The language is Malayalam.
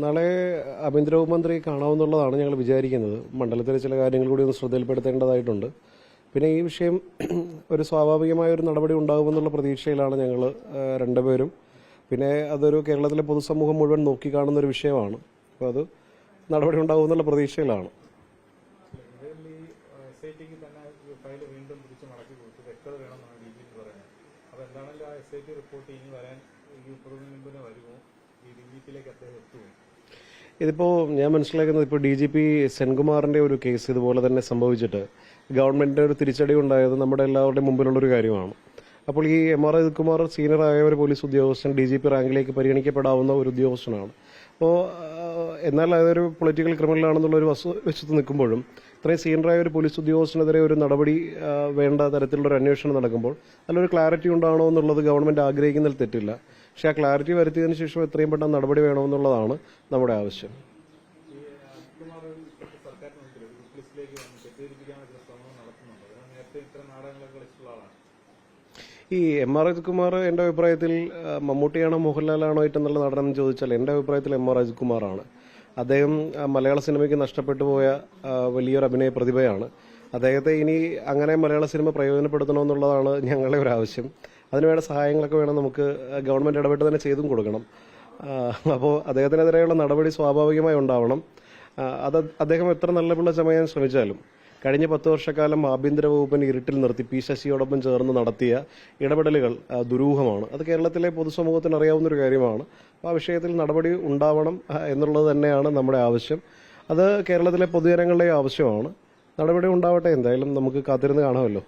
നാളെ ആഭ്യന്തര വകുപ്പ് മന്ത്രി കാണാവുന്നതാണ് ഞങ്ങൾ വിചാരിക്കുന്നത്. മണ്ഡലത്തിലെ ചില കാര്യങ്ങൾ കൂടി ഒന്ന് ശ്രദ്ധയിൽപ്പെടുത്തേണ്ടതായിട്ടുണ്ട്. പിന്നെ ഈ വിഷയം ഒരു സ്വാഭാവികമായ ഒരു നടപടി ഉണ്ടാകുമെന്നുള്ള പ്രതീക്ഷയിലാണ് ഞങ്ങൾ രണ്ടുപേരും. പിന്നെ അതൊരു കേരളത്തിലെ പൊതുസമൂഹം മുഴുവൻ നോക്കിക്കാണുന്ന ഒരു വിഷയമാണ്. അപ്പോൾ അത് നടപടി ഉണ്ടാകുമെന്നുള്ള പ്രതീക്ഷയിലാണ്. ഇതിപ്പോൾ ഞാൻ മനസ്സിലാക്കുന്നത് ഇപ്പോൾ DGP സെൻകുമാറിന്റെ ഒരു കേസ് ഇതുപോലെ തന്നെ സംഭവിച്ചിട്ട് ഗവൺമെന്റിന്റെ ഒരു തിരിച്ചടി ഉണ്ടായത് നമ്മുടെ എല്ലാവരുടെയും മുമ്പിലുള്ളൊരു കാര്യമാണ്. അപ്പോൾ ഈ MR അജിത് കുമാർ സീനിയറായ ഒരു പോലീസ് ഉദ്യോഗസ്ഥൻ DGP റാങ്കിലേക്ക് പരിഗണിക്കപ്പെടാവുന്ന ഒരു ഉദ്യോഗസ്ഥനാണ്. അപ്പോൾ എന്നാൽ അതൊരു പൊളിറ്റിക്കൽ ക്രിമിനൽ ഒരു വശത്ത് നിൽക്കുമ്പോഴും ഇത്രയും സീനിയറായ ഒരു പോലീസ് ഉദ്യോഗസ്ഥനെതിരെ ഒരു നടപടി വേണ്ട തരത്തിലുള്ളൊരു അന്വേഷണം നടക്കുമ്പോൾ അതിലൊരു ക്ലാരിറ്റി ഉണ്ടാകണോ എന്നുള്ളത് ഗവൺമെന്റ് ആഗ്രഹിക്കുന്നതിൽ തെറ്റില്ല. പക്ഷേ ആ ക്ലാരിറ്റി വരുത്തിയതിനു ശേഷം എത്രയും പെട്ടെന്ന് നടപടി വേണമെന്നുള്ളതാണ് നമ്മുടെ ആവശ്യം. ഈ MR അജിത് കുമാർ എൻ്റെ അഭിപ്രായത്തിൽ മമ്മൂട്ടിയാണോ മോഹൻലാലാണോ ഏറ്റവും നടനെന്ന് ചോദിച്ചാൽ എൻ്റെ അഭിപ്രായത്തിൽ MR അജിത് കുമാറാണ്. അദ്ദേഹം മലയാള സിനിമയ്ക്ക് നഷ്ടപ്പെട്ടു പോയ വലിയൊരു അഭിനയ പ്രതിഭയാണ്. അദ്ദേഹത്തെ ഇനി അങ്ങനെ മലയാള സിനിമ പ്രയോജനപ്പെടുത്തണമെന്നുള്ളതാണ് ഞങ്ങളുടെ ഒരു ആവശ്യം. അതിനുവേണ്ട സഹായങ്ങളൊക്കെ വേണം നമുക്ക് ഗവൺമെന്റ് ഇടപെട്ട് തന്നെ ചെയ്തും കൊടുക്കണം. അപ്പോൾ അദ്ദേഹത്തിനെതിരെയുള്ള നടപടി സ്വാഭാവികമായി ഉണ്ടാവണം. അത് അദ്ദേഹം എത്ര നല്ല പിള്ള ചമയാൻ ശ്രമിച്ചാലും കഴിഞ്ഞ 10 വർഷക്കാലം ആഭ്യന്തര വകുപ്പിന് ഇരുട്ടിൽ നിർത്തി P ശശിയോടൊപ്പം ചേർന്ന് നടത്തിയ ഇടപെടലുകൾ ദുരൂഹമാണ്. അത് കേരളത്തിലെ പൊതുസമൂഹത്തിന് അറിയാവുന്ന ഒരു കാര്യമാണ്. അപ്പോൾ ആ വിഷയത്തിൽ നടപടി ഉണ്ടാവണം എന്നുള്ളത് തന്നെയാണ് നമ്മുടെ ആവശ്യം. അത് കേരളത്തിലെ പൊതുജനങ്ങളുടെ ആവശ്യമാണ്. നടപടി ഉണ്ടാവട്ടെ. എന്തായാലും നമുക്ക് കാത്തിരുന്ന് കാണാമല്ലോ.